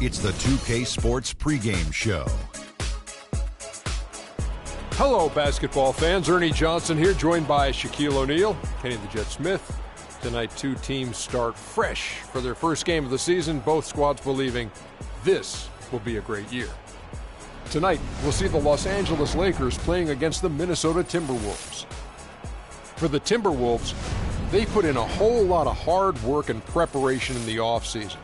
It's the 2K Sports pregame show. Hello, basketball fans. Ernie Johnson here, joined by Shaquille O'Neal, Kenny the Jet Smith. Tonight, two teams start fresh for their first game of the season, both squads believing this will be a great year. Tonight, we'll see the Los Angeles Lakers playing against the Minnesota Timberwolves. For the Timberwolves, they put in a whole lot of hard work and preparation in the offseason.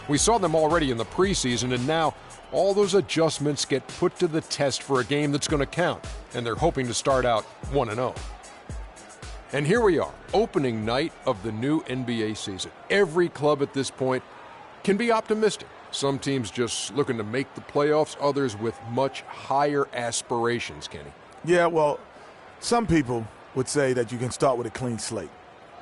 We saw them already in the preseason, and now all those adjustments get put to the test for a game that's going to count, and they're hoping to start out 1-0. And here we are, opening night of the new NBA season. Every club at this point can be optimistic. Some teams just looking to make the playoffs, others with much higher aspirations, Kenny. Yeah, well, some people would say that you can start with a clean slate.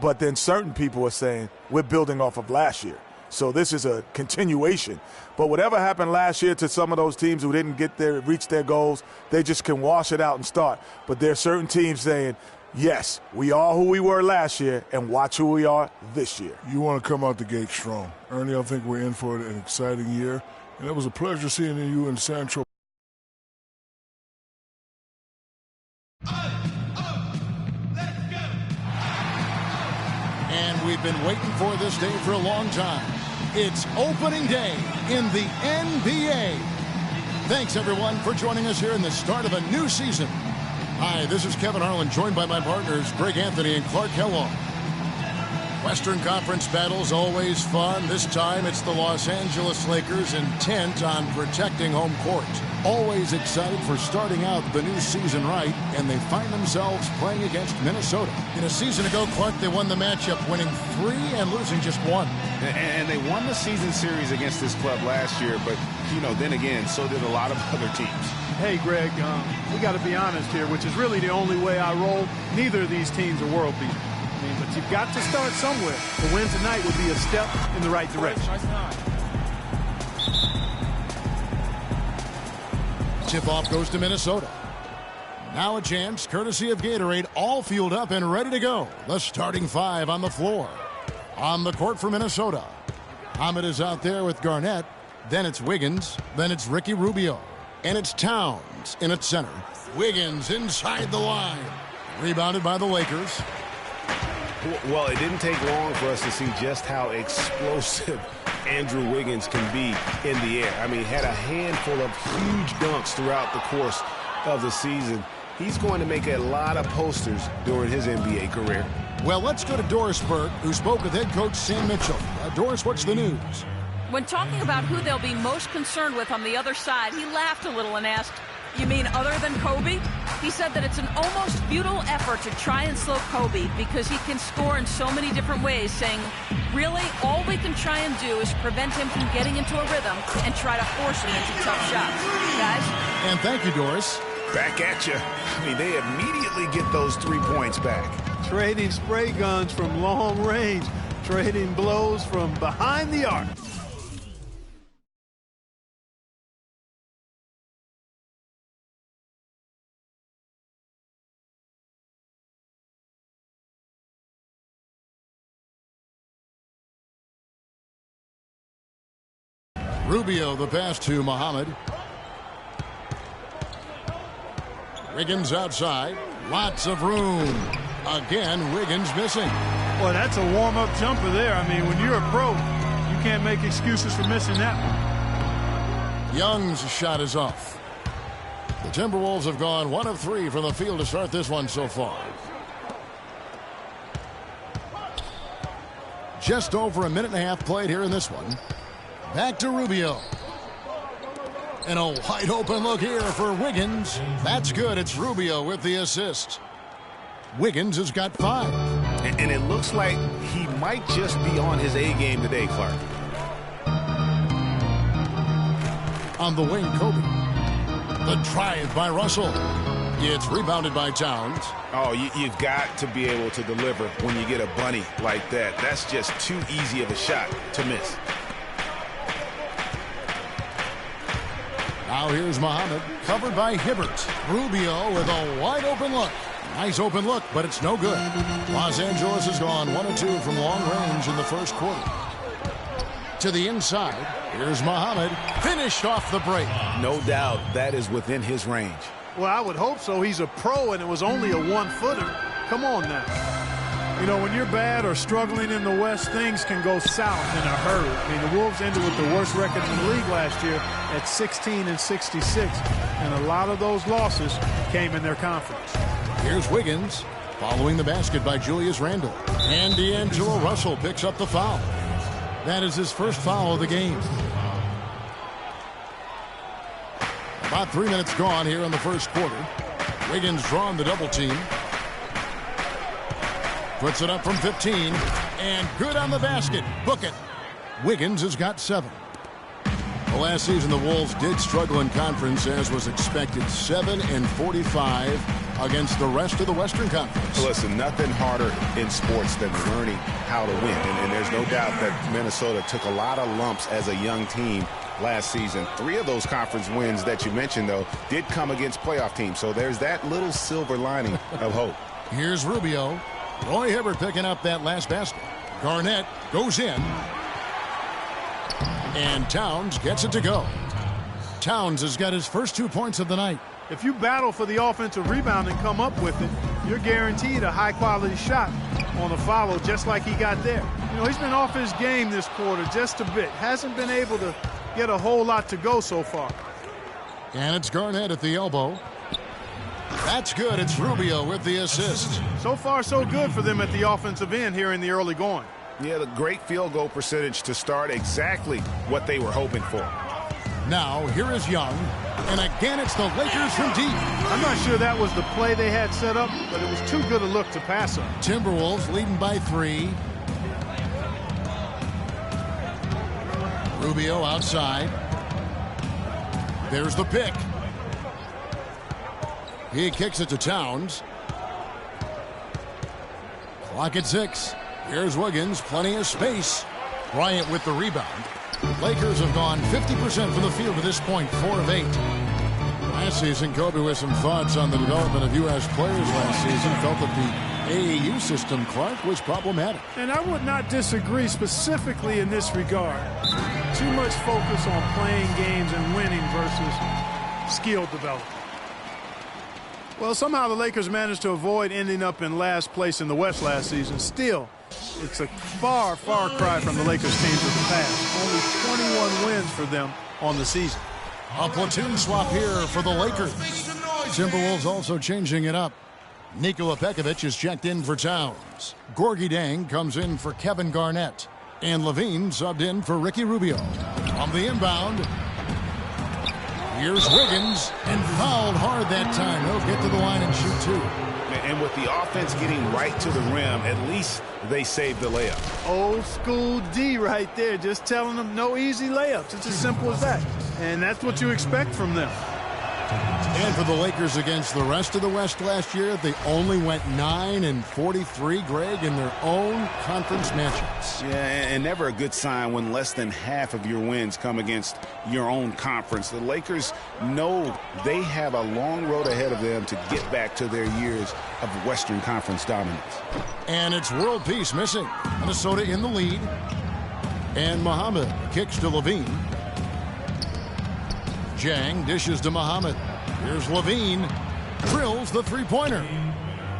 But then certain people are saying we're building off of last year. So this is a continuation. But whatever happened last year to some of those teams who didn't reach their goals, they just can wash it out and start. But there are certain teams saying, yes, we are who we were last year, and watch who we are this year. You want to come out the gate strong. Ernie, I think we're in for an exciting year. And it was a pleasure seeing you in Sancho. And we've been waiting for this day for a long time. It's opening day in the NBA. Thanks, everyone, for joining us here in the start of a new season. Hi, this is Kevin Harlan, joined by my partners, Greg Anthony and Clark Kellogg. Western Conference battles always fun. This time, it's the Los Angeles Lakers intent on protecting home court. Always excited for starting out the new season right, and they find themselves playing against Minnesota. In a season ago, Clark, they won the matchup, winning 3 and losing just 1. And they won the season series against this club last year, but, then again, so did a lot of other teams. Hey, Greg, we got to be honest here, which is really the only way I roll. Neither of these teams are world beaters. But you've got to start somewhere. The win tonight would be a step in the right direction. Tip-off goes to Minnesota. Now a chance, courtesy of Gatorade, all fueled up and ready to go. The starting 5 on the floor. On the court for Minnesota. Ahmed is out there with Garnett. Then it's Wiggins. Then it's Ricky Rubio. And it's Towns in its center. Wiggins inside the line. Rebounded by the Lakers. Well, it didn't take long for us to see just how explosive Andrew Wiggins can be in the air. I mean, had a handful of huge dunks throughout the course of the season. He's going to make a lot of posters during his NBA career. Well, let's go to Doris Burke, who spoke with head coach Sam Mitchell. Doris, what's the news? When talking about who they'll be most concerned with on the other side, he laughed a little and asked, "You mean other than Kobe?" He said that it's an almost futile effort to try and slow Kobe because he can score in so many different ways, saying, really, all we can try and do is prevent him from getting into a rhythm and try to force him into tough shots. Guys? And thank you, Doris. Back at you. I mean, they immediately get those 3 points back. Trading spray guns from long range. Trading blows from behind the arc. Rubio, the pass to Muhammad. Wiggins outside. Lots of room. Again, Wiggins missing. Boy, that's a warm-up jumper there. I mean, when you're a pro, you can't make excuses for missing that one. Young's shot is off. The Timberwolves have gone 1 of 3 from the field to start this one so far. Just over a minute and a half played here in this one. Back to Rubio. And a wide open look here for Wiggins. That's good. It's Rubio with the assist. Wiggins has got 5. And it looks like he might just be on his A game today, Clark. On the wing, Kobe. The drive by Russell. It's rebounded by Towns. Oh, you've got to be able to deliver when you get a bunny like that. That's just too easy of a shot to miss. Now here's Muhammad, covered by Hibbert. Rubio with a wide open look. Nice open look, but it's no good. Los Angeles has gone 1 of 2 from long range in the first quarter. To the inside. Here's Muhammad. Finished off the break. No doubt that is within his range. Well, I would hope so. He's a pro, and it was only a one-footer. Come on now. You know, when you're bad or struggling in the West, things can go south in a hurry. I mean, the Wolves ended with the worst record in the league last year at 16-66, and a lot of those losses came in their conference. Here's Wiggins, following the basket by Julius Randle. And D'Angelo Russell picks up the foul. That is his first foul of the game. About 3 minutes gone here in the first quarter. Wiggins drawn the double team. Puts it up from 15. And good on the basket. Book it. Wiggins has got 7. Well, last season the Wolves did struggle in conference, as was expected. 7-45 against the rest of the Western Conference. Listen, nothing harder in sports than learning how to win. And there's no doubt that Minnesota took a lot of lumps as a young team last season. 3 of those conference wins that you mentioned, though, did come against playoff teams. So there's that little silver lining of hope. Here's Rubio. Roy Hibbert picking up that last basket. Garnett goes in. And Towns gets it to go. Towns has got his first 2 points of the night. If you battle for the offensive rebound and come up with it, you're guaranteed a high-quality shot on a follow just like he got there. You know, he's been off his game this quarter just a bit. Hasn't been able to get a whole lot to go so far. And it's Garnett at the elbow. That's good. It's Rubio with the assist. So far, so good for them at the offensive end here in the early going. Yeah, the great field goal percentage to start exactly what they were hoping for. Now, here is Young. And again, it's the Lakers from deep. I'm not sure that was the play they had set up, but it was too good a look to pass up. Timberwolves leading by 3. Rubio outside. There's the pick. He kicks it to Towns. Clock at 6. Here's Wiggins, plenty of space. Bryant with the rebound. Lakers have gone 50% from the field to this point, 4 of 8. Last season, Kobe with some thoughts on the development of U.S. players last season. Felt that the AAU system, Clark, was problematic. And I would not disagree specifically in this regard. Too much focus on playing games and winning versus skill development. Well, somehow the Lakers managed to avoid ending up in last place in the West last season. Still, it's a far, far cry from the Lakers teams of the past. Only 21 wins for them on the season. A platoon swap here for the Lakers. Timberwolves also changing it up. Nikola Pekovic is checked in for Towns. Gorgie Dang comes in for Kevin Garnett. And Levine subbed in for Ricky Rubio. On the inbound, here's Wiggins, and fouled hard that time. He'll get to the line and shoot 2. And with the offense getting right to the rim, at least they saved the layup. Old school D right there, just telling them no easy layups. It's as simple as that. And that's what you expect from them. And for the Lakers against the rest of the West last year, they only went 9-43, Greg, in their own conference matchups. Yeah, and never a good sign when less than half of your wins come against your own conference. The Lakers know they have a long road ahead of them to get back to their years of Western Conference dominance. And it's world peace missing. Minnesota in the lead. And Muhammad kicks to Levine. Jang dishes to Muhammad. Here's Levine. Drills the three-pointer.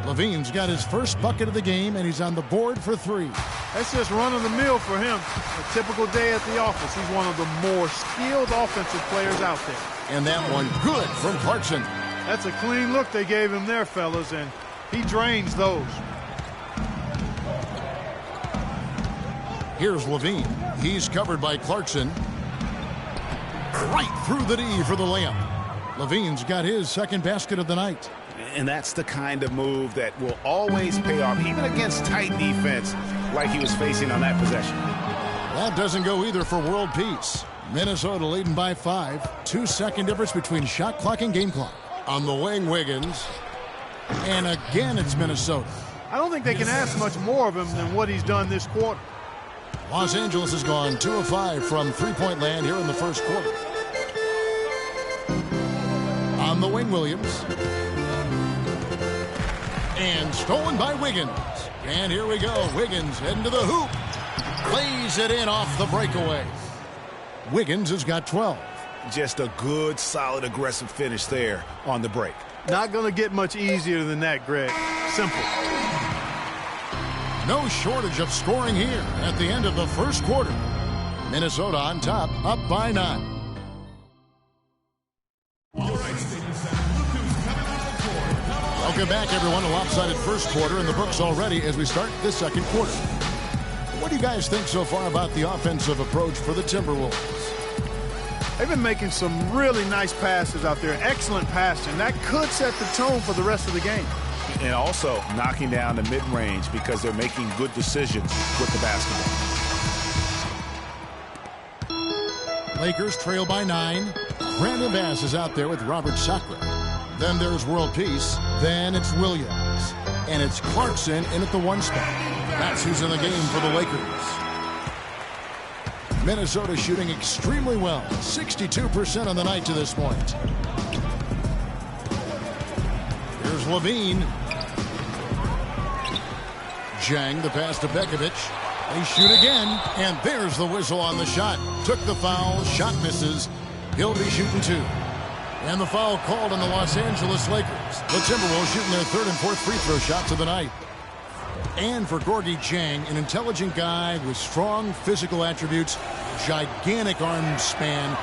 Levine's got his first bucket of the game, and he's on the board for 3. That's just run-of-the-mill for him. A typical day at the office. He's one of the more skilled offensive players out there. And that one good from Clarkson. That's a clean look they gave him there, fellas, and he drains those. Here's Levine. He's covered by Clarkson. Right through the D for the layup. Levine's got his second basket of the night. And that's the kind of move that will always pay off, even against tight defense like he was facing on that possession. That doesn't go either for world peace. Minnesota leading by 5. 2-second difference between shot clock and game clock. On the wing, Wiggins. And again, it's Minnesota. I don't think they can ask much more of him than what he's done this quarter. Los Angeles has gone 2 of 5 from three-point land here in the first quarter. On the wing, Williams. And stolen by Wiggins. And here we go. Wiggins heading to the hoop. lays it in off the breakaway. Wiggins has got 12. Just a good, solid, aggressive finish there on the break. Not going to get much easier than that, Greg. Simple. No shortage of scoring here at the end of the first quarter. Minnesota on top, up by 9. Welcome back, everyone. A lopsided first quarter in the books already as we start the second quarter. What do you guys think so far about the offensive approach for the Timberwolves? They've been making some really nice passes out there. Excellent passing. That could set the tone for the rest of the game. And also knocking down the mid-range because they're making good decisions with the basketball. Lakers trail by 9. Brandon Bass is out there with Robert Sacre. Then there's World Peace. Then it's Williams. And it's Clarkson in at the 1 spot. That's who's in the game for the Lakers. Minnesota shooting extremely well. 62% on the night to this point. Here's Levine. Jang, the pass to Bekovic. They shoot again, and there's the whistle on the shot. Took the foul, shot misses. He'll be shooting 2. And the foul called on the Los Angeles Lakers. The Timberwolves shooting their 3rd and 4th free throw shots of the night. And for Gorgui Dieng, an intelligent guy with strong physical attributes, gigantic arm span,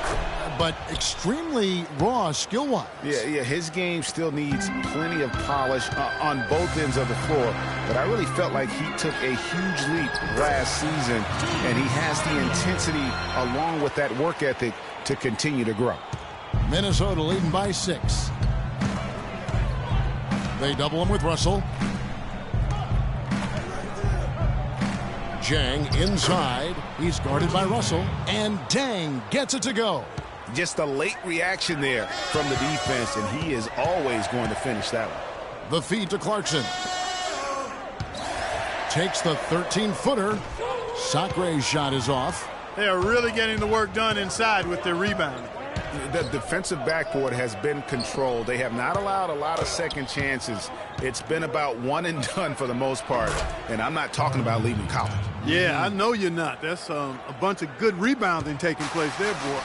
but extremely raw skill-wise. Yeah, his game still needs plenty of polish on both ends of the floor. But I really felt like he took a huge leap last season, and he has the intensity along with that work ethic to continue to grow. Minnesota leading by 6. They double him with Russell. Jang inside. He's guarded by Russell. And Dieng gets it to go. Just a late reaction there from the defense, and he is always going to finish that one. The feed to Clarkson. Takes the 13-footer. Sacre's shot is off. They are really getting the work done inside with their rebounding. The defensive backboard has been controlled. They have not allowed a lot of second chances. It's been about one and done for the most part, and I'm not talking about leaving college. Yeah, I know you're not. That's a bunch of good rebounding taking place there, boy.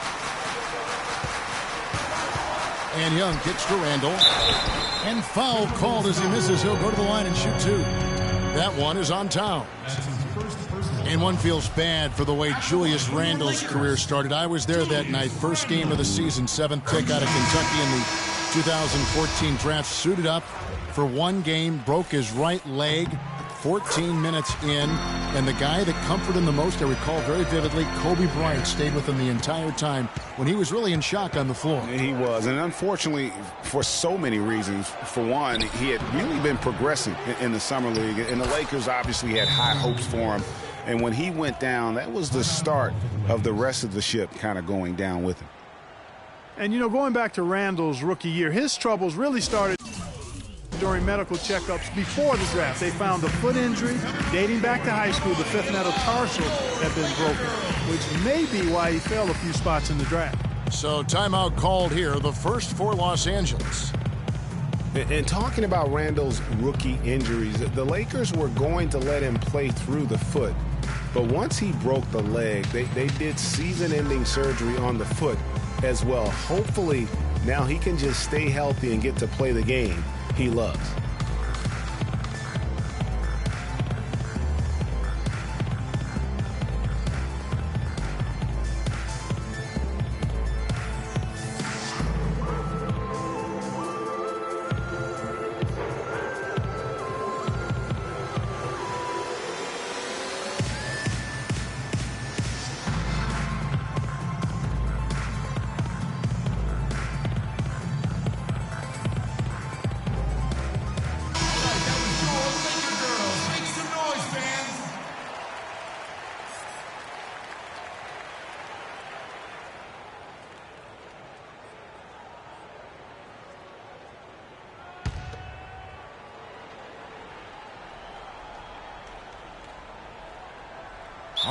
And Young kicks to Randall. And foul called as he misses. He'll go to the line and shoot 2. That one is on Towns. And one feels bad for the way Julius Randle's career started. I was there that night. First game of the season, 7th pick out of Kentucky in the 2014 draft. Suited up for one game, broke his right leg 14 minutes in. And the guy that comforted him the most, I recall very vividly, Kobe Bryant stayed with him the entire time when he was really in shock on the floor. He was, and unfortunately, for so many reasons. For one, he had really been progressing in the Summer League, and the Lakers obviously had high hopes for him. And when he went down, that was the start of the rest of the ship kind of going down with him. And, you know, going back to Randall's rookie year, his troubles really started during medical checkups before the draft. They found a foot injury dating back to high school. The 5th metatarsal had been broken, which may be why he fell a few spots in the draft. So timeout called here, the first for Los Angeles. And talking about Randall's rookie injuries, the Lakers were going to let him play through the foot. But once he broke the leg, they did season-ending surgery on the foot as well. Hopefully, now he can just stay healthy and get to play the game he loves.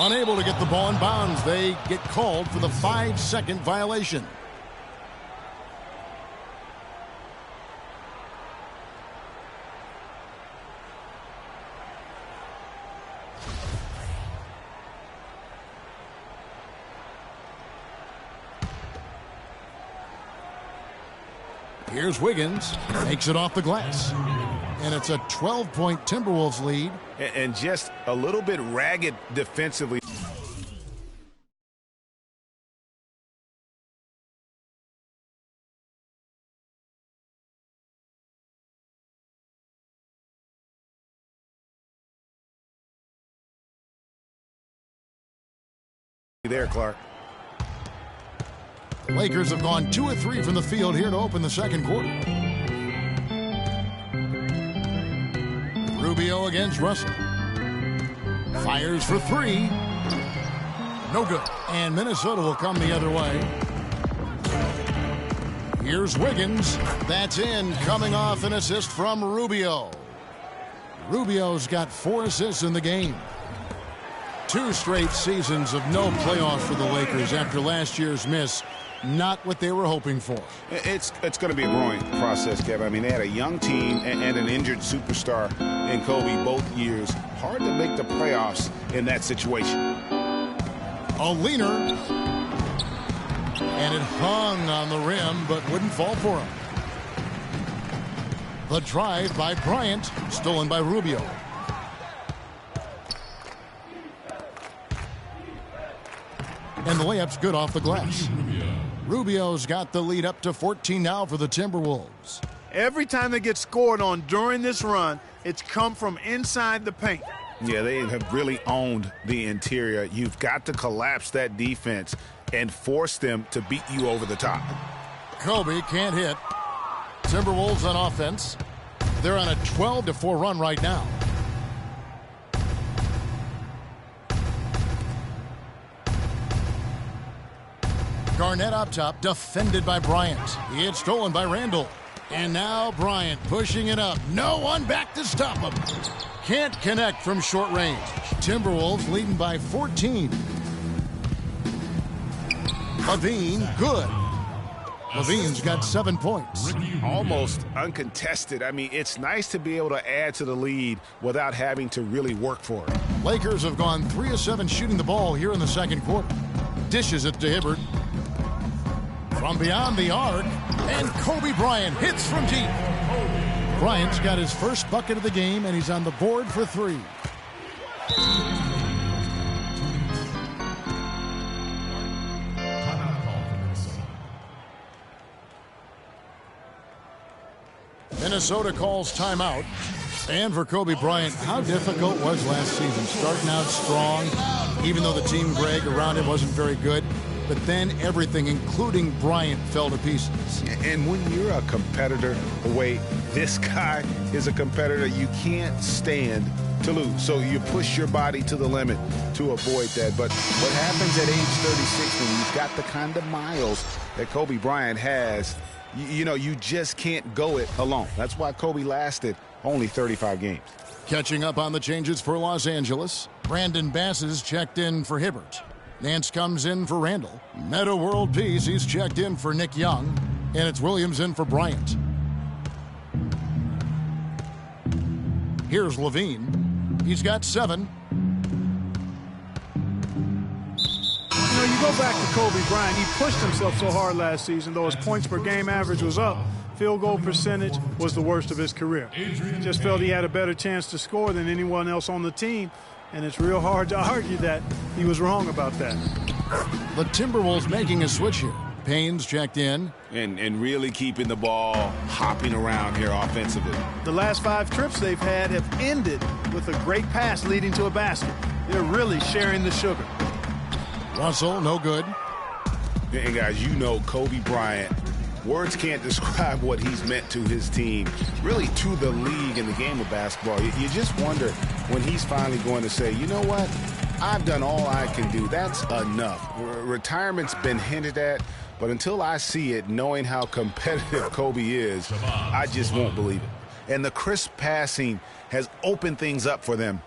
Unable to get the ball in bounds. They get called for the 5-second violation. Here's Wiggins. Makes it off the glass. And it's a 12-point Timberwolves lead. And just a little bit ragged defensively. There, Clark. The Lakers have gone 2 of 3 from the field here to open the second quarter. Rubio against Russell. Fires for 3. No good. And Minnesota will come the other way. Here's Wiggins. That's in, coming off an assist from Rubio. Rubio's got 4 assists in the game. 2 straight seasons of no playoffs for the Lakers after last year's miss. Not what they were hoping for. It's going to be a growing process, Kevin. I mean, they had a young team and an injured superstar in Kobe both years. Hard to make the playoffs in that situation. A leaner. And it hung on the rim, but wouldn't fall for him. The drive by Bryant, stolen by Rubio. And the layup's good off the glass. Rubio's got the lead up to 14 now for the Timberwolves. Every time they get scored on during this run, it's come from inside the paint. Yeah, they have really owned the interior. You've got to collapse that defense and force them to beat you over the top. Kobe can't hit. Timberwolves on offense. They're on a 12-4 run right now. Garnett up top, defended by Bryant. It's stolen by Randall. And now Bryant pushing it up. No one back to stop him. Can't connect from short range. Timberwolves leading by 14. Levine, good. Levine's got 7 points. Almost uncontested. I mean, it's nice to be able to add to the lead without having to really work for it. Lakers have gone 3 of 7 shooting the ball here in the second quarter. Dishes it to Hibbert. From beyond the arc, and Kobe Bryant hits from deep. Bryant's got his first bucket of the game, and he's on the board for 3. Minnesota calls timeout. And for Kobe Bryant, how difficult was last season? Starting out strong, even though the team, Greg, around him wasn't very good. But then everything, including Bryant, fell to pieces. And when you're a competitor, the way this guy is a competitor, you can't stand to lose. So you push your body to the limit to avoid that. But what happens at age 36 when you've got the kind of miles that Kobe Bryant has, you know, you just can't go it alone. That's why Kobe lasted only 35 games. Catching up on the changes for Los Angeles. Brandon Bass is checked in for Hibbert. Nance comes in for Randall. Meta World Peace, he's checked in for Nick Young. And it's Williams in for Bryant. Here's Levine. He's got 7. You know, you go back to Kobe Bryant. He pushed himself so hard last season, though his points per game average was up. Field goal percentage was the worst of his career. Just felt he had a better chance to score than anyone else on the team. And it's real hard to argue that he was wrong about that. The Timberwolves making a switch here. Payne's checked in. And really keeping the ball hopping around here offensively. The last 5 trips they've had have ended with a great pass leading to a basket. They're really sharing the sugar. Russell, no good. And guys, you know Kobe Bryant, words can't describe what he's meant to his team, really to the league in the game of basketball. You just wonder when he's finally going to say, you know what, I've done all I can do. That's enough. Retirement's been hinted at, but until I see it, knowing how competitive Kobe is, I just won't believe it. And the crisp passing has opened things up for them